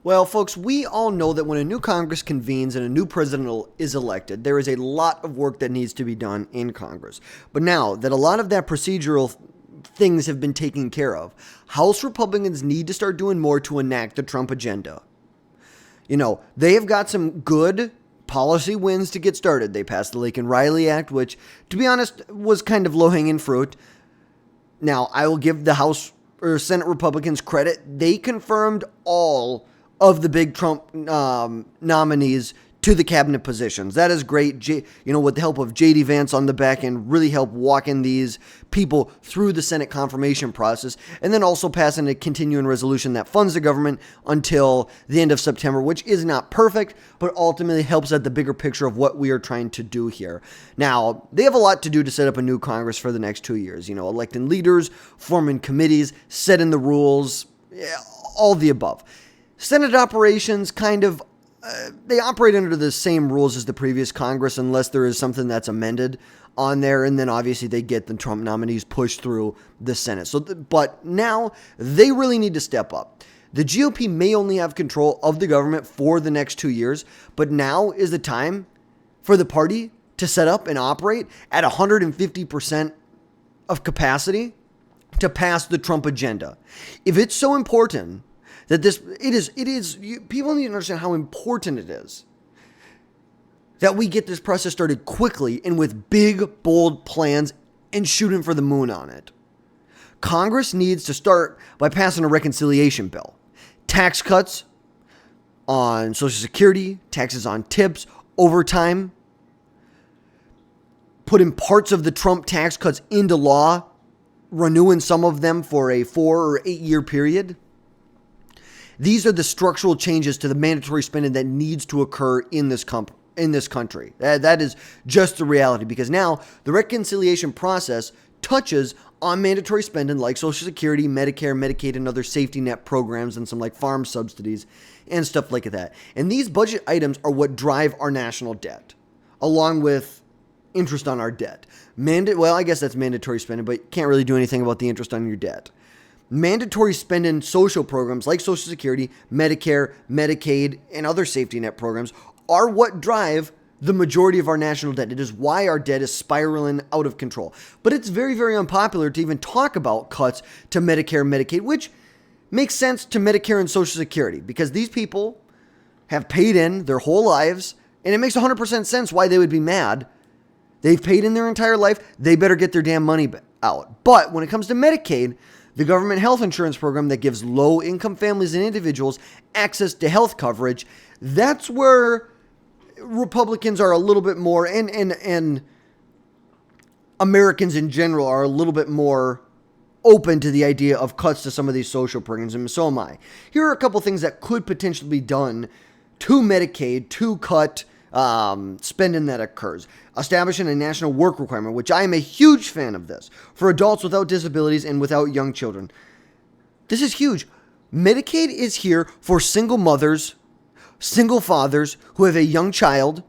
Well, folks, we all know that when a new Congress convenes and a new president is elected, there is a lot of work that needs to be done in Congress. But now that a lot of that procedural things have been taken care of, House Republicans need to start doing more to enact the Trump agenda. You know, they have got some good policy wins to get started. They passed the Lake and Riley Act, which, to be honest, was kind of low-hanging fruit. Now, I will give the House or Senate Republicans credit. They confirmed all of the big Trump nominees to the cabinet positions. That is great. With the help of J.D. Vance on the back end, really help walking these people through the Senate confirmation process, and then also passing a continuing resolution that funds the government until the end of September, which is not perfect, but ultimately helps at the bigger picture of what we are trying to do here. Now, they have a lot to do to set up a new Congress for the next 2 years. Electing leaders, forming committees, setting the rules, all the above. Senate operations they operate under the same rules as the previous Congress unless there is something that's amended on there, and then obviously they get the Trump nominees pushed through the Senate. But now they really need to step up. The GOP may only have control of the government for the next 2 years, but now is the time for the party to set up and operate at 150% of capacity to pass the Trump agenda. If it's so important that people need to understand how important it is that we get this process started quickly and with big, bold plans and shooting for the moon on it. Congress needs to start by passing a reconciliation bill. Tax cuts on Social Security, taxes on tips, overtime, putting parts of the Trump tax cuts into law, renewing some of them for a 4 or 8 year period. These are the structural changes to the mandatory spending that needs to occur in this country. That is just the reality, because now the reconciliation process touches on mandatory spending like Social Security, Medicare, Medicaid, and other safety net programs, and some like farm subsidies and stuff like that. And these budget items are what drive our national debt, along with interest on our debt. I guess that's mandatory spending, but you can't really do anything about the interest on your debt. Mandatory spending social programs like Social Security, Medicare, Medicaid, and other safety net programs are what drive the majority of our national debt. It is why our debt is spiraling out of control. But it's very, very unpopular to even talk about cuts to Medicare and Medicaid, which makes sense to Medicare and Social Security, because these people have paid in their whole lives, and it makes 100% sense why they would be mad. They've paid in their entire life. They better get their damn money out. But when it comes to Medicaid, the government health insurance program that gives low-income families and individuals access to health coverage, that's where Republicans are a little bit more, and Americans in general are a little bit more open to the idea of cuts to some of these social programs, and so am I. Here are a couple things that could potentially be done to Medicaid to cut spending that occurs. Establishing a national work requirement, which I am a huge fan of this, for adults without disabilities and without young children. This is huge. Medicaid is here for single mothers, single fathers who have a young child,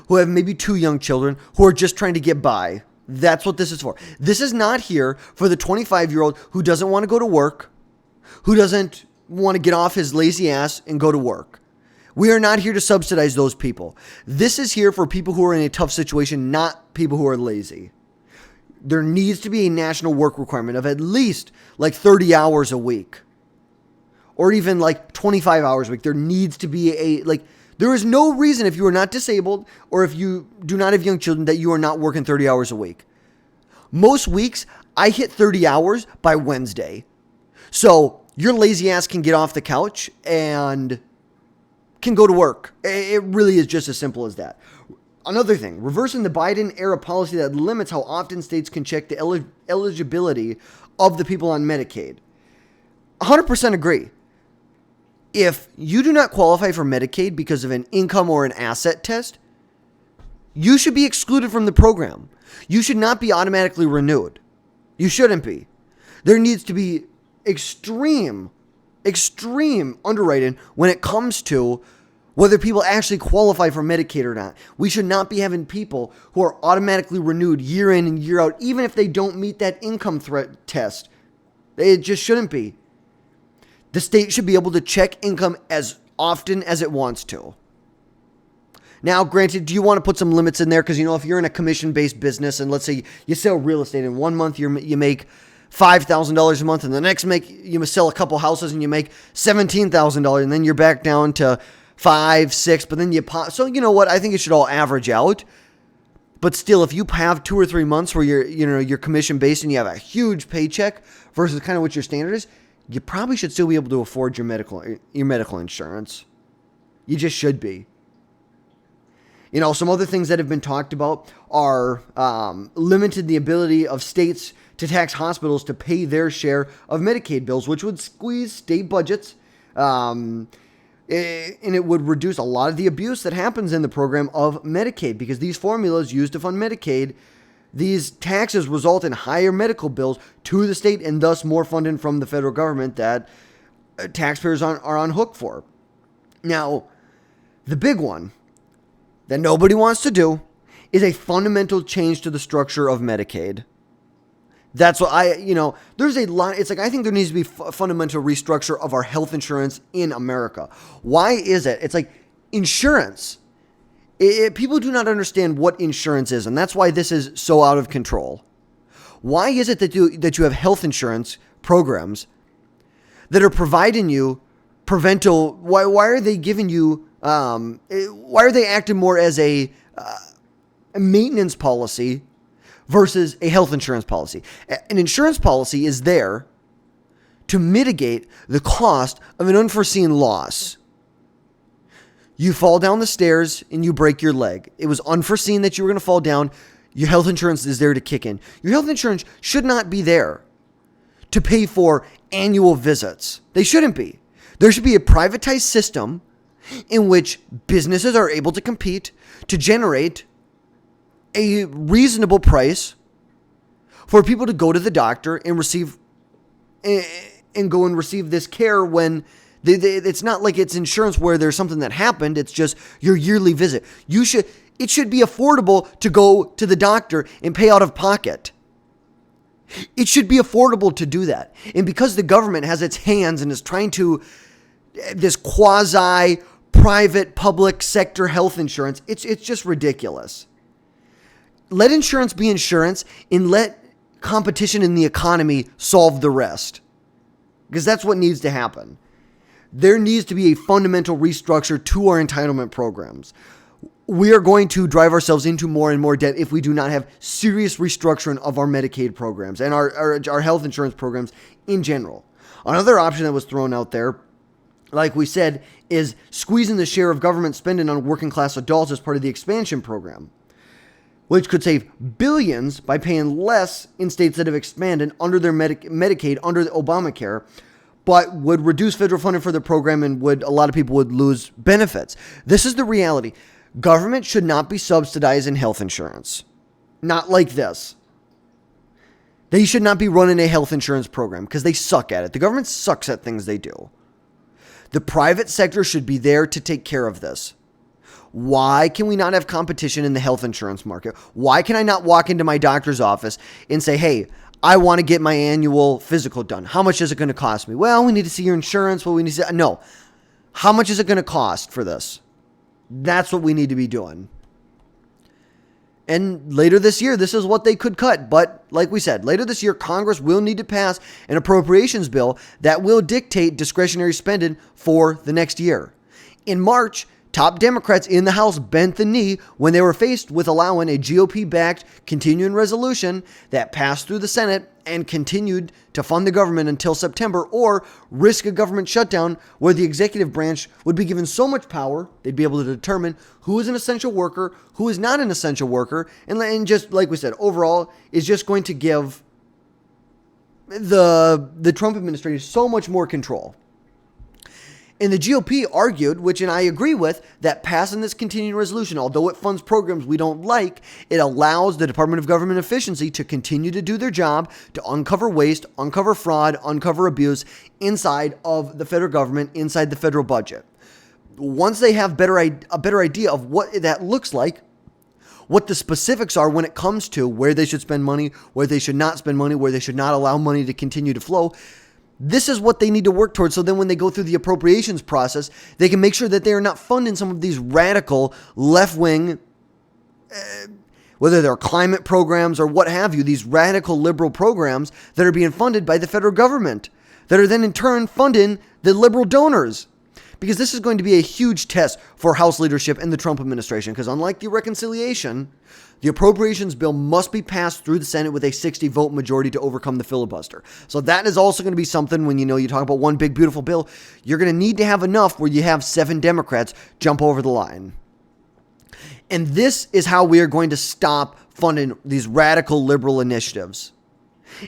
who have maybe 2 young children, who are just trying to get by. That's what this is for. This is not here for the 25-year-old who doesn't want to go to work, who doesn't want to get off his lazy ass and go to work. We are not here to subsidize those people. This is here for people who are in a tough situation, not people who are lazy. There needs to be a national work requirement of at least like 30 hours a week, or even like 25 hours a week. There needs to be there is no reason, if you are not disabled or if you do not have young children, that you are not working 30 hours a week. Most weeks, I hit 30 hours by Wednesday. So your lazy ass can get off the couch and can go to work. It really is just as simple as that. Another thing, reversing the Biden-era policy that limits how often states can check the eligibility of the people on Medicaid. 100% agree. If you do not qualify for Medicaid because of an income or an asset test, you should be excluded from the program. You should not be automatically renewed. You shouldn't be. There needs to be extreme underwriting when it comes to whether people actually qualify for Medicaid or not. We should not be having people who are automatically renewed year in and year out, even if they don't meet that income threat test. It just shouldn't be. The state should be able to check income as often as it wants to. Now, granted, do you want to put some limits in there? Because, if you're in a commission-based business and let's say you sell real estate and 1 month you make $5,000 a month and the next you sell a couple houses and you make $17,000 and then you're back down to 5, 6, but then you pop. So you know what? I think it should all average out. But still, if you have 2 or 3 months where you're commission-based and you have a huge paycheck versus kind of what your standard is, you probably should still be able to afford your medical insurance. You just should be. Some other things that have been talked about are limited the ability of states to tax hospitals to pay their share of Medicaid bills, which would squeeze state budgets, and it would reduce a lot of the abuse that happens in the program of Medicaid, because these formulas used to fund Medicaid, these taxes result in higher medical bills to the state and thus more funding from the federal government that taxpayers are on hook for. Now, the big one that nobody wants to do is a fundamental change to the structure of Medicaid. That's what there's a lot. It's like, I think there needs to be a fundamental restructure of our health insurance in America. Why is it? It's like insurance. People do not understand what insurance is, and that's why this is so out of control. Why is it that you have health insurance programs that are providing you parental? Why are they giving you? Why are they acting more as a maintenance policy versus a health insurance policy? An insurance policy is there to mitigate the cost of an unforeseen loss. You fall down the stairs and you break your leg. It was unforeseen that you were going to fall down. Your health insurance is there to kick in. Your health insurance should not be there to pay for annual visits. They shouldn't be. There should be a privatized system in which businesses are able to compete to generate a reasonable price for people to go to the doctor and receive this care when it's not like it's insurance where there's something that happened. It's just your yearly visit. It should be affordable to go to the doctor and pay out of pocket. It should be affordable to do that. And because the government has its hands and is trying to this quasi private public sector health insurance, it's just ridiculous. Let insurance be insurance and let competition in the economy solve the rest. Because that's what needs to happen. There needs to be a fundamental restructure to our entitlement programs. We are going to drive ourselves into more and more debt if we do not have serious restructuring of our Medicaid programs and our health insurance programs in general. Another option that was thrown out there, like we said, is squeezing the share of government spending on working class adults as part of the expansion program, which could save billions by paying less in states that have expanded under their Medicaid, under the Obamacare, but would reduce federal funding for the program and a lot of people would lose benefits. This is the reality. Government should not be subsidizing health insurance. Not like this. They should not be running a health insurance program because they suck at it. The government sucks at things they do. The private sector should be there to take care of this. Why can we not have competition in the health insurance market? Why can I not walk into my doctor's office and say, hey, I want to get my annual physical done. How much is it going to cost me? Well, we need to see your insurance. Well, we need to see, no. How much is it going to cost for this? That's what we need to be doing. And later this year, this is what they could cut. But like we said, later this year, Congress will need to pass an appropriations bill that will dictate discretionary spending for the next year. In March, top Democrats in the House bent the knee when they were faced with allowing a GOP-backed continuing resolution that passed through the Senate and continued to fund the government until September, or risk a government shutdown where the executive branch would be given so much power they'd be able to determine who is an essential worker, who is not an essential worker, and just like we said, overall is just going to give the Trump administration so much more control. And the GOP argued, which and I agree with, that passing this continuing resolution, although it funds programs we don't like, it allows the Department of Government Efficiency to continue to do their job, to uncover waste, uncover fraud, uncover abuse inside of the federal government, inside the federal budget. Once they have a better idea of what that looks like, what the specifics are when it comes to where they should spend money, where they should not spend money, where they should not allow money to continue to flow, This is what they need to work towards. So then when they go through the appropriations process, they can make sure that they are not funding some of these radical left-wing, whether they're climate programs or what have you, these radical liberal programs that are being funded by the federal government, that are then in turn funding the liberal donors. Because this is going to be a huge test for House leadership and the Trump administration. Because unlike the reconciliation, the appropriations bill must be passed through the Senate with a 60-vote majority to overcome the filibuster. So that is also going to be something when you talk about one big, beautiful bill, you're going to need to have enough where you have 7 Democrats jump over the line. And this is how we are going to stop funding these radical liberal initiatives.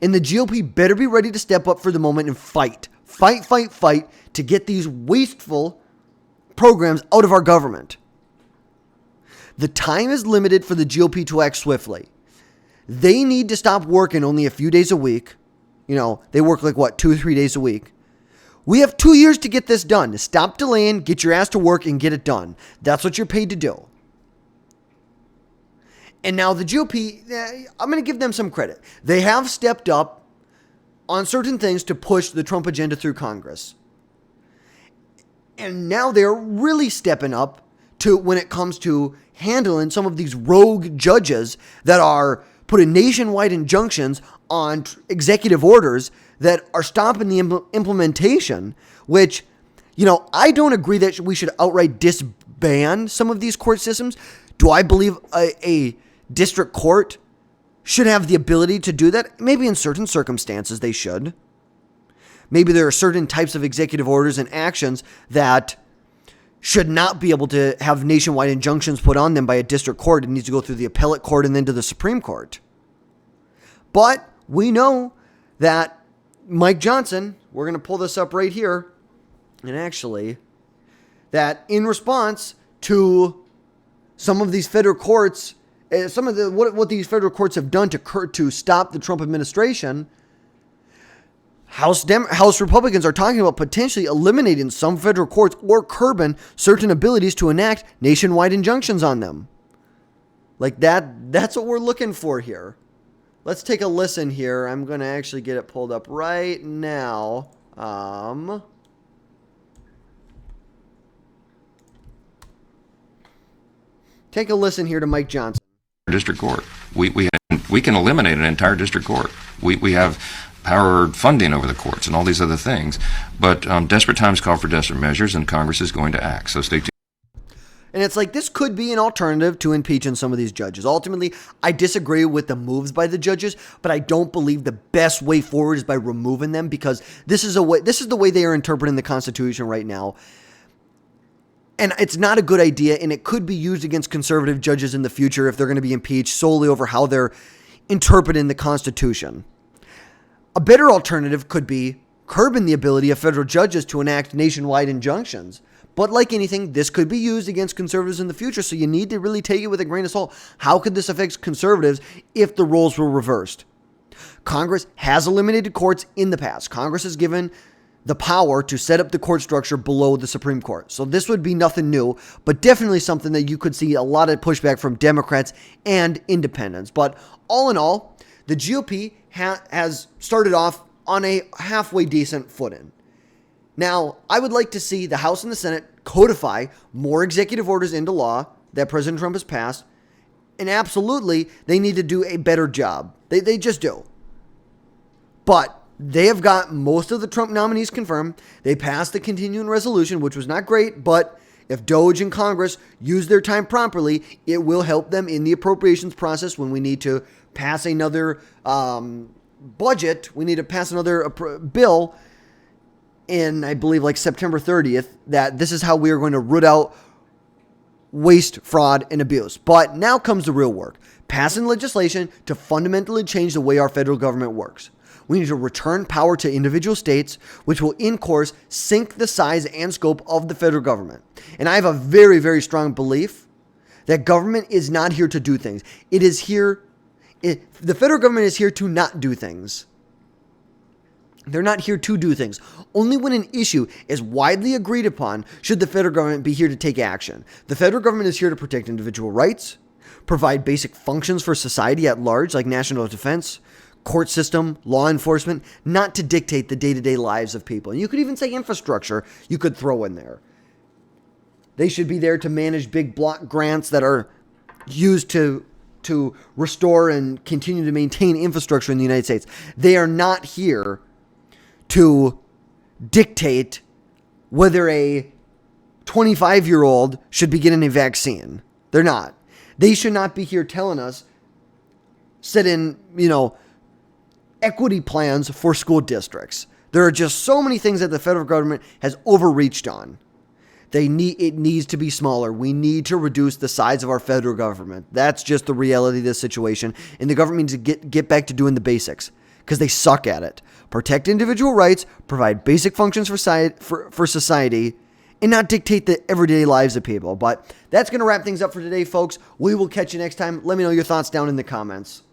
And the GOP better be ready to step up for the moment and fight. Fight to get these wasteful programs out of our government. The time is limited for the GOP to act swiftly. They need to stop working only a few days a week. They work 2 or 3 days a week. We have 2 years to get this done. Stop delaying, get your ass to work, and get it done. That's what you're paid to do. And now the GOP, I'm going to give them some credit. They have stepped up on certain things to push the Trump agenda through Congress. And now they're really stepping up to when it comes to handling some of these rogue judges that are putting nationwide injunctions on executive orders that are stopping the implementation, which, I don't agree that we should outright disband some of these court systems. Do I believe a district court should have the ability to do that? Maybe in certain circumstances they should. Maybe there are certain types of executive orders and actions that should not be able to have nationwide injunctions put on them by a district court. It needs to go through the appellate court and then to the Supreme Court. But we know that Mike Johnson, we're going to pull this up right here, and actually, that in response to some of these federal courts, some of what these federal courts have done to stop the Trump administration, House Republicans are talking about potentially eliminating some federal courts or curbing certain abilities to enact nationwide injunctions on them. That's what we're looking for here. Let's take a listen here. I'm going to actually get it pulled up right now. Take a listen here to Mike Johnson. District court. We can eliminate an entire district court. We have powered funding over the courts and all these other things. But desperate times call for desperate measures, and Congress is going to act. So stay tuned. And it's this could be an alternative to impeaching some of these judges. Ultimately, I disagree with the moves by the judges, but I don't believe the best way forward is by removing them, because this is the way they are interpreting the Constitution right now. And it's not a good idea, and it could be used against conservative judges in the future if they're going to be impeached solely over how they're interpreting the Constitution. A better alternative could be curbing the ability of federal judges to enact nationwide injunctions. But like anything, this could be used against conservatives in the future, so you need to really take it with a grain of salt. How could this affect conservatives if the roles were reversed? Congress has eliminated courts in the past. Congress has given the power to set up the court structure below the Supreme Court. So this would be nothing new, but definitely something that you could see a lot of pushback from Democrats and independents. But all in all, the GOP has started off on a halfway decent footing. Now, I would like to see the House and the Senate codify more executive orders into law that President Trump has passed. And absolutely, they need to do a better job. They just do. But they have got most of the Trump nominees confirmed. They passed the continuing resolution, which was not great, but if DOJ and Congress use their time properly, it will help them in the appropriations process when we need to pass another budget. We need to pass another bill in, I believe, September 30th, that this is how we are going to root out waste, fraud, and abuse. But now comes the real work. Passing legislation to fundamentally change the way our federal government works. We need to return power to individual states, which will, in course, sink the size and scope of the federal government. And I have a very, very strong belief that government is not here to do things. The federal government is here to not do things. They're not here to do things. Only when an issue is widely agreed upon should the federal government be here to take action. The federal government is here to protect individual rights, provide basic functions for society at large, like national defense, court system, law enforcement, not to dictate the day-to-day lives of people. And you could even say infrastructure you could throw in there. They should be there to manage big block grants that are used to restore and continue to maintain infrastructure in the United States. They are not here to dictate whether a 25-year-old should be getting a vaccine. They're not. They should not be here telling us, set in, equity plans for school districts. There are just so many things that the federal government has overreached on. It needs to be smaller. We need to reduce the size of our federal government. That's just the reality of this situation. And the government needs to get back to doing the basics because they suck at it. Protect individual rights, provide basic functions for society, and not dictate the everyday lives of people. But that's going to wrap things up for today, folks. We will catch you next time. Let me know your thoughts down in the comments.